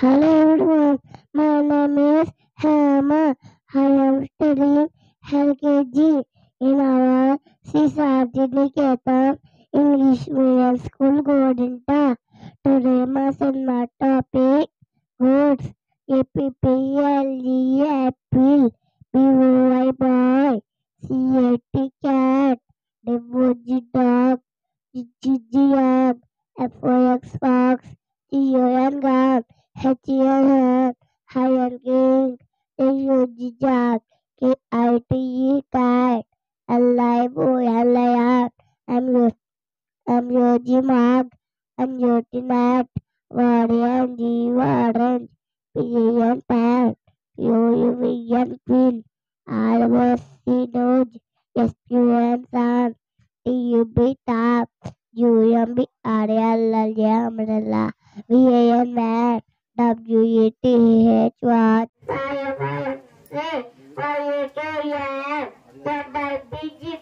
Hello everyone, my name is Hema. I am studying LKG in our CSRT Niketan English Medium School Godinta. Today my topic words APPLE apple, BOY boy, CAT cat, DOG dog, GG FOX fox, GON gun. H-E-N, Higher King, H-U-G-Jack, K-I-T-E, Cat, L-I-O-L-I-R, M-U-G, Mark, M-U-T, Nat, Warrior, Warren, P-E-N, Pan, P-O-U-V-N, Pin, R-O-C, Dodge, S-Q-N, Sun, T-U-B, Tap, U-M-B, R-L-L, Umbrella, V-A-N, Man, WETH what? Fire, fire, hey, fire, carry on. Stand by, BG